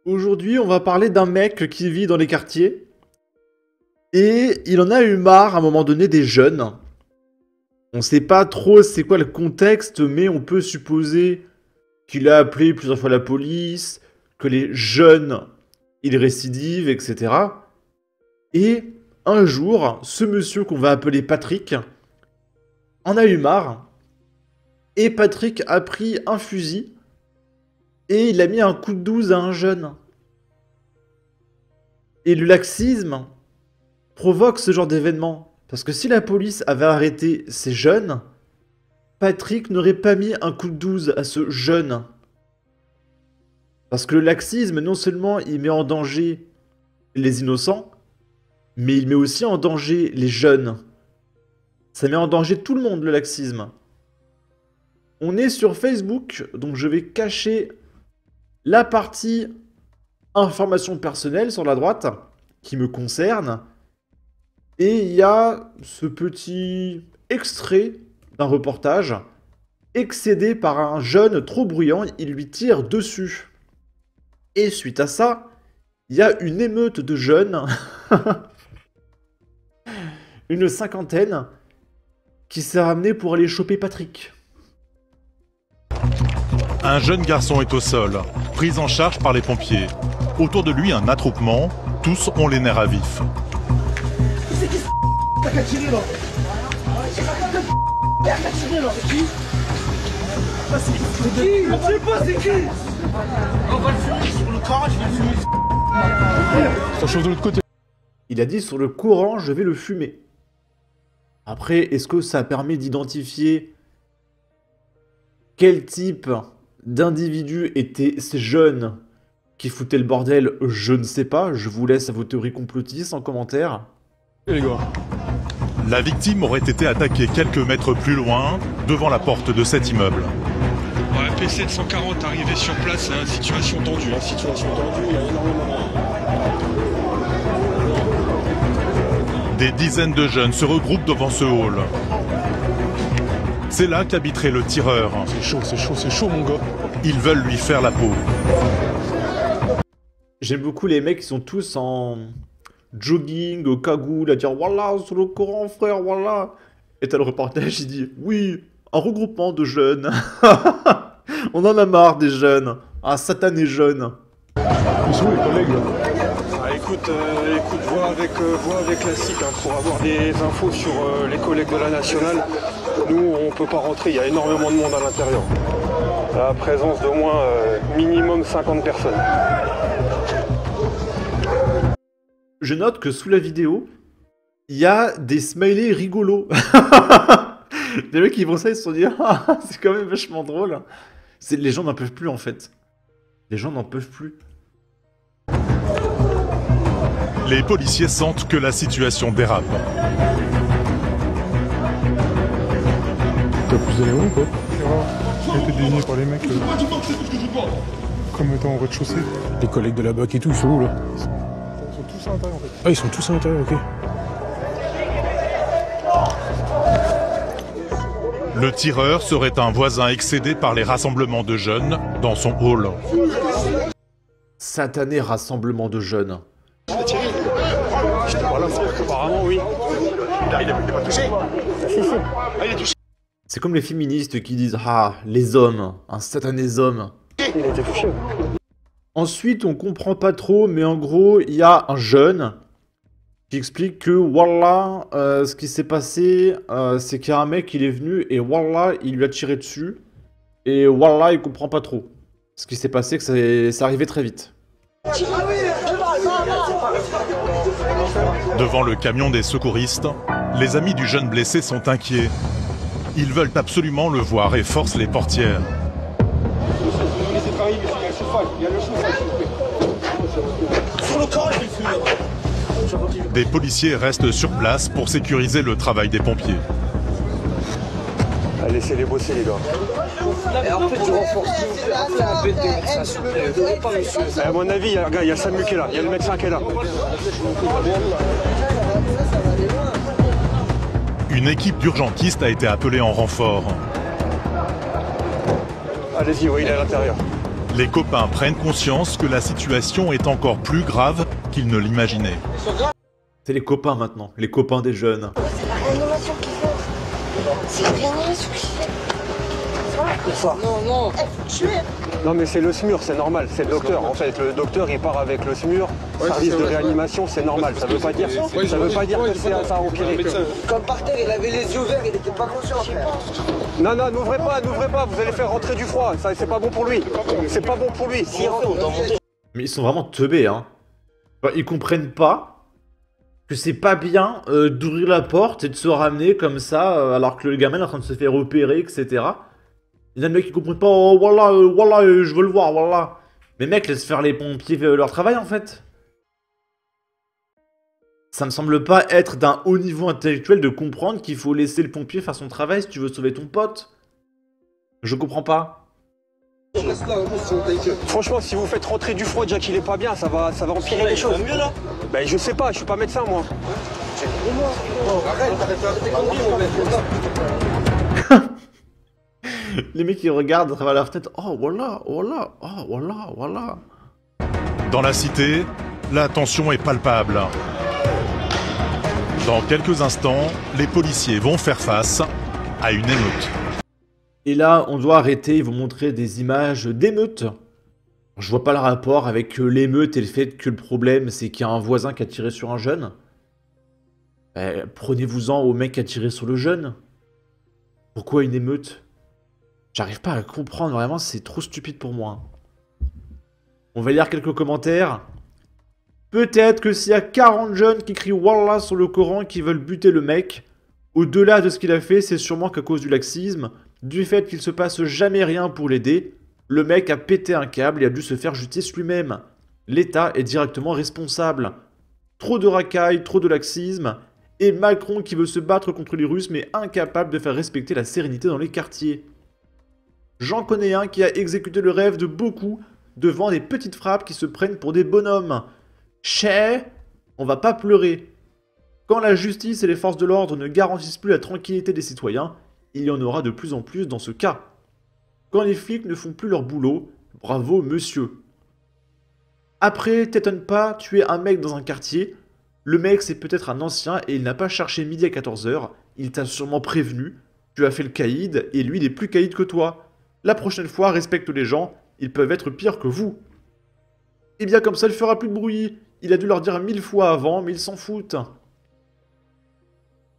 Aujourd'hui, on va parler d'un mec qui vit dans les quartiers. Et il en a eu marre à un moment donné des jeunes. On sait pas trop c'est quoi le contexte, mais on peut supposer qu'il a appelé plusieurs fois la police, que les jeunes, ils récidivent, etc. Et un jour, ce monsieur qu'on va appeler Patrick en a eu marre. Et Patrick a pris un fusil et il a mis un coup de 12 à un jeune. Et le laxisme provoque ce genre d'événement. Parce que si la police avait arrêté ces jeunes, Patrick n'aurait pas mis un coup de 12 à ce jeune. Parce que le laxisme, non seulement il met en danger les innocents, mais il met aussi en danger les jeunes. Ça met en danger tout le monde, le laxisme. On est sur Facebook, donc je vais cacher la partie information personnelle sur la droite, qui me concerne. Et il y a ce petit extrait d'un reportage. Excédé par un jeune trop bruyant, il lui tire dessus. Et suite à ça, il y a une émeute de jeunes, une cinquantaine, qui s'est ramenée pour aller choper Patrick. Un jeune garçon est au sol, pris en charge par les pompiers. Autour de lui, un attroupement. Tous ont les nerfs à vif. C'est qui t'as qu'à tirer là? T'as qu'à tirer là? C'est qui? Je sais pas c'est qui? On va le fumer sur le courant, je vais le fumer. Ça chauffe de l'autre côté. Il a dit sur le courant, je vais le fumer. Après, est-ce que ça permet d'identifier quel type d'individu étaient ces jeunes qui foutaient le bordel? Je ne sais pas, je vous laisse à vos théories complotistes en commentaire. Et les gars. La victime aurait été attaquée quelques mètres plus loin, devant la porte de cet immeuble. Ouais, PC de 140 arrivé sur place, situation tendue. Situation tendue, il y a énormément. Des dizaines de jeunes se regroupent devant ce hall. C'est là qu'habiterait le tireur. C'est chaud mon gars. Ils veulent lui faire la peau. J'aime beaucoup les mecs qui sont tous en jogging, au cagoule, à dire voilà, sur le Coran, frère, voilà. Et t'as le reportage, il dit oui, un regroupement de jeunes. On en a marre des jeunes. Un satané jeune. Ils sont où les collègues là? Écoute, vois avec la SIC pour avoir des infos sur les collègues de la nationale. Nous, on peut pas rentrer, il y a énormément de monde à l'intérieur. La présence d'au moins minimum 50 personnes. Je note que sous la vidéo, il y a des smileys rigolos. Des mecs qui vont ça, ils se sont dit ah, c'est quand même vachement drôle. Les gens n'en peuvent plus en fait. Les gens n'en peuvent plus. Les policiers sentent que la situation dérape. T'as plus d'éléments ou quoi? Il a été désigné par les mecs comme étant en rez-de-chaussée. Les collègues de la BAC et tout, ils sont où là? Ils sont tous à l'intérieur en fait. Ah, ils sont tous à l'intérieur, ok. Le tireur serait un voisin excédé par les rassemblements de jeunes dans son hall. Satané rassemblement de jeunes. Voilà, apparemment oui. Il est pas touché. Il est touché. C'est comme les féministes qui disent ah, les hommes, un satané homme. Il a été touché. Ensuite, on comprend pas trop, mais en gros, il y a un jeune qui explique que voilà, ce qui s'est passé, c'est qu'il y a un mec, il est venu et voilà, il lui a tiré dessus. Et voilà, il comprend pas trop. Ce qui s'est passé, que ça arrivait très vite. Devant le camion des secouristes, les amis du jeune blessé sont inquiets. Ils veulent absolument le voir et forcent les portières. Des policiers restent sur place pour sécuriser le travail des pompiers. Laissez-les bosser les gars. En fait, je renforce un peu de démonstration. À mon avis, il y a Samu qui est là, il y a le médecin qui est là. Une équipe d'urgentistes a été appelée en renfort. Allez-y, oui, il est à l'intérieur. Les copains prennent conscience que la situation est encore plus grave qu'ils ne l'imaginaient. C'est les copains maintenant, les copains des jeunes. C'est la réanimation qu'il fait. C'est la réanimation qu'il fait. Non, faut tuer. Non mais c'est le SMUR, c'est normal, c'est le docteur. En fait, le docteur il part avec le SMUR, service de réanimation, c'est normal. Ça veut pas dire que ça a empiré. Comme par terre, il avait les yeux ouverts, il était pas conscient. Non, n'ouvrez pas, vous allez faire rentrer du froid, ça c'est pas bon pour lui. C'est pas bon pour lui. Si Mais ils sont vraiment teubés, hein. Enfin, ils comprennent pas que c'est pas bien d'ouvrir la porte et de se ramener comme ça, alors que le gamin est en train de se faire opérer, etc. Il y a des mecs qui comprennent pas, oh voilà, je veux le voir, voilà. Mais mec, laisse faire les pompiers leur travail en fait. Ça me semble pas être d'un haut niveau intellectuel de comprendre qu'il faut laisser le pompier faire son travail si tu veux sauver ton pote. Je comprends pas. Franchement, si vous faites rentrer du froid déjà qu'il est pas bien, ça va empirer les choses. Mieux là. Ben je sais pas, je suis pas médecin moi. Arrête, t'as des conneries, mon mec. Les mecs ils regardent à travers leur tête, oh voilà, voilà, oh voilà, voilà. Dans la cité, la tension est palpable. Dans quelques instants, les policiers vont faire face à une émeute. Et là, on doit arrêter, ils vont montrer des images d'émeutes. Je vois pas le rapport avec l'émeute et le fait que le problème, c'est qu'il y a un voisin qui a tiré sur un jeune. Prenez-vous-en au mec qui a tiré sur le jeune. Pourquoi une émeute? J'arrive pas à comprendre, vraiment, c'est trop stupide pour moi. On va lire quelques commentaires. Peut-être que s'il y a 40 jeunes qui crient Wallah sur le Coran qui veulent buter le mec, au-delà de ce qu'il a fait, c'est sûrement qu'à cause du laxisme, du fait qu'il se passe jamais rien pour l'aider, le mec a pété un câble et a dû se faire justice lui-même. L'État est directement responsable. Trop de racailles, trop de laxisme, et Macron qui veut se battre contre les Russes mais incapable de faire respecter la sérénité dans les quartiers. J'en connais un qui a exécuté le rêve de beaucoup devant des petites frappes qui se prennent pour des bonhommes. Chais, on va pas pleurer. Quand la justice et les forces de l'ordre ne garantissent plus la tranquillité des citoyens, il y en aura de plus en plus dans ce cas. Quand les flics ne font plus leur boulot, bravo monsieur. Après, t'étonnes pas, tuer un mec dans un quartier, le mec c'est peut-être un ancien et il n'a pas cherché midi à 14h, il t'a sûrement prévenu, tu as fait le caïd et lui il est plus caïd que toi. La prochaine fois, respecte les gens, ils peuvent être pires que vous. Et bien comme ça, il fera plus de bruit. Il a dû leur dire 1000 fois avant, mais ils s'en foutent.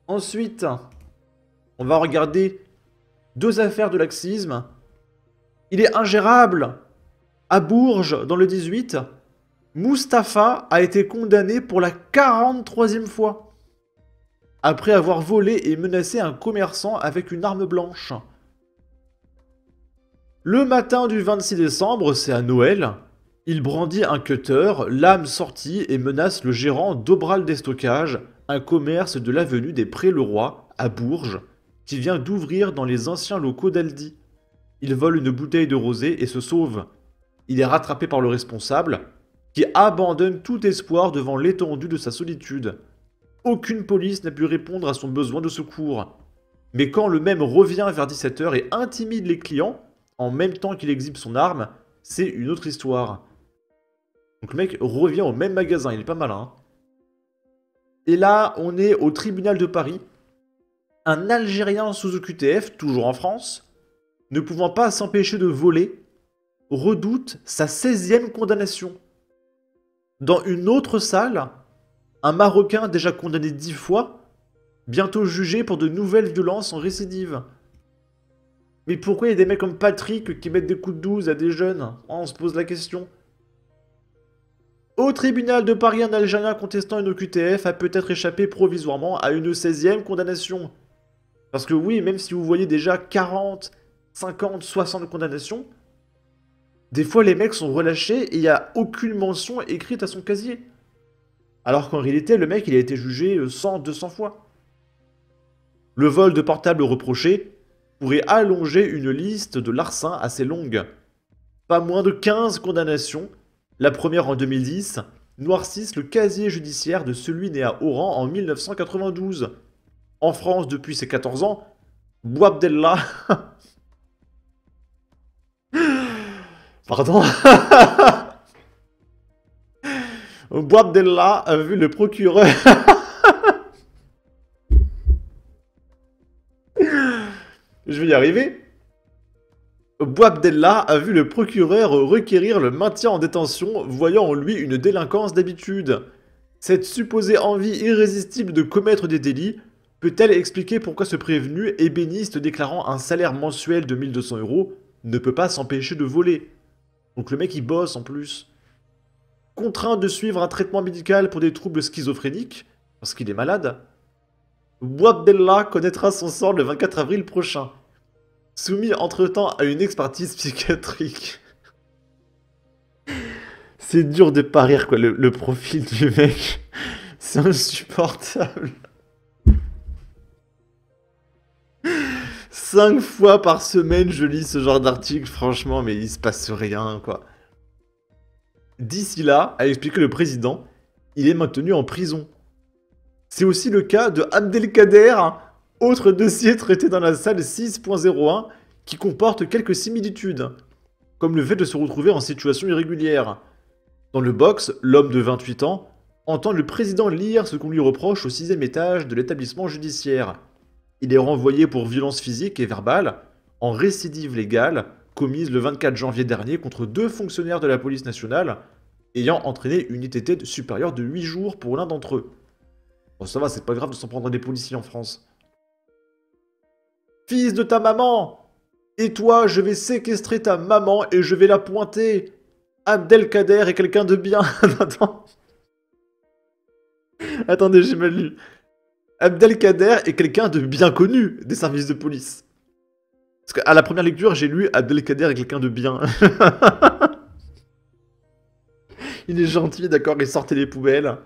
Ensuite, on va regarder 2 affaires de laxisme. Il est ingérable. À Bourges, dans le 18, Mustapha a été condamné pour la 43e fois. Après avoir volé et menacé un commerçant avec une arme blanche. Le matin du 26 décembre, c'est à Noël, il brandit un cutter, lame sortie et menace le gérant d'Aubral Déstockage, un commerce de l'avenue des Prés-le-Roi, à Bourges, qui vient d'ouvrir dans les anciens locaux d'Aldi. Il vole une bouteille de rosé et se sauve. Il est rattrapé par le responsable, qui abandonne tout espoir devant l'étendue de sa solitude. Aucune police n'a pu répondre à son besoin de secours. Mais quand le même revient vers 17 h et intimide les clients, en même temps qu'il exhibe son arme, c'est une autre histoire. Donc le mec revient au même magasin, il est pas malin. Hein. Et là, on est au tribunal de Paris. Un Algérien sous OQTF, toujours en France, ne pouvant pas s'empêcher de voler, redoute sa 16e condamnation. Dans une autre salle, un Marocain déjà condamné 10 fois, bientôt jugé pour de nouvelles violences en récidive. Mais pourquoi il y a des mecs comme Patrick qui mettent des coups de 12 à des jeunes? On se pose la question. Au tribunal de Paris, un Algérien contestant une OQTF a peut-être échappé provisoirement à une 16e condamnation. Parce que oui, même si vous voyez déjà 40, 50, 60 condamnations, des fois les mecs sont relâchés et il n'y a aucune mention écrite à son casier. Alors qu'en réalité, le mec il a été jugé 100, 200 fois. Le vol de portable reproché pourrait allonger une liste de larcins assez longue. Pas moins de 15 condamnations, la première en 2010, noircissent le casier judiciaire de celui né à Oran en 1992. En France depuis ses 14 ans, Bouabdellah... Pardon. Boabdella a vu le procureur... Je vais y arriver. Boabdella a vu le procureur requérir le maintien en détention, voyant en lui une délinquance d'habitude. Cette supposée envie irrésistible de commettre des délits peut-elle expliquer pourquoi ce prévenu, ébéniste déclarant un salaire mensuel de 1200 €, ne peut pas s'empêcher de voler? Donc le mec il bosse en plus. Contraint de suivre un traitement médical pour des troubles schizophréniques, parce qu'il est malade, Boabdella connaîtra son sort le 24 avril prochain. Soumis entre-temps à une expertise psychiatrique. C'est dur de pas rire, quoi, le profil du mec. C'est insupportable. 5 fois par semaine, je lis ce genre d'article, franchement, mais il se passe rien, quoi. D'ici là, a expliqué le président, il est maintenu en prison. C'est aussi le cas de Abdelkader, autre dossier traité dans la salle 6.01 qui comporte quelques similitudes, comme le fait de se retrouver en situation irrégulière. Dans le box, l'homme de 28 ans entend le président lire ce qu'on lui reproche au 6e étage de l'établissement judiciaire. Il est renvoyé pour violence physique et verbale, en récidive légale, commise le 24 janvier dernier contre 2 fonctionnaires de la police nationale, ayant entraîné une ITT supérieure de 8 jours pour l'un d'entre eux. Bon, ça va, c'est pas grave de s'en prendre à des policiers en France. Fils de ta maman! Et toi, je vais séquestrer ta maman et je vais la pointer! Abdelkader est quelqu'un de bien. Attends. Attendez, j'ai mal lu. Abdelkader est quelqu'un de bien connu des services de police. Parce qu'à la première lecture, j'ai lu Abdelkader est quelqu'un de bien. Il est gentil, d'accord, il sortait les poubelles.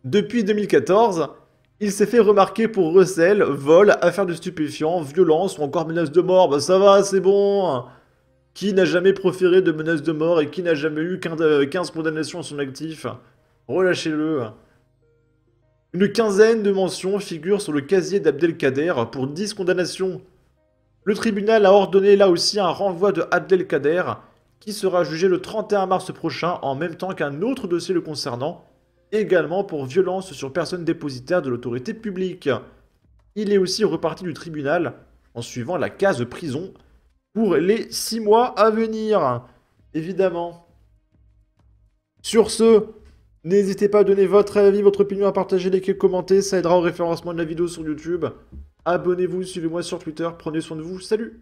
Depuis 2014, il s'est fait remarquer pour recel, vol, affaires de stupéfiants, violence ou encore menaces de mort. Bah ça va, c'est bon. Qui n'a jamais proféré de menaces de mort et qui n'a jamais eu 15 condamnations à son actif? Relâchez-le. Une quinzaine de mentions figurent sur le casier d'Abdelkader pour 10 condamnations. Le tribunal a ordonné là aussi un renvoi de Abdelkader qui sera jugé le 31 mars prochain en même temps qu'un autre dossier le concernant, également pour violence sur personne dépositaire de l'autorité publique. Il est aussi reparti du tribunal en suivant la case prison pour les 6 mois à venir, évidemment. Sur ce, n'hésitez pas à donner votre avis, votre opinion, à partager, liker, commenter, ça aidera au référencement de la vidéo sur YouTube. Abonnez-vous, suivez-moi sur Twitter, prenez soin de vous, salut!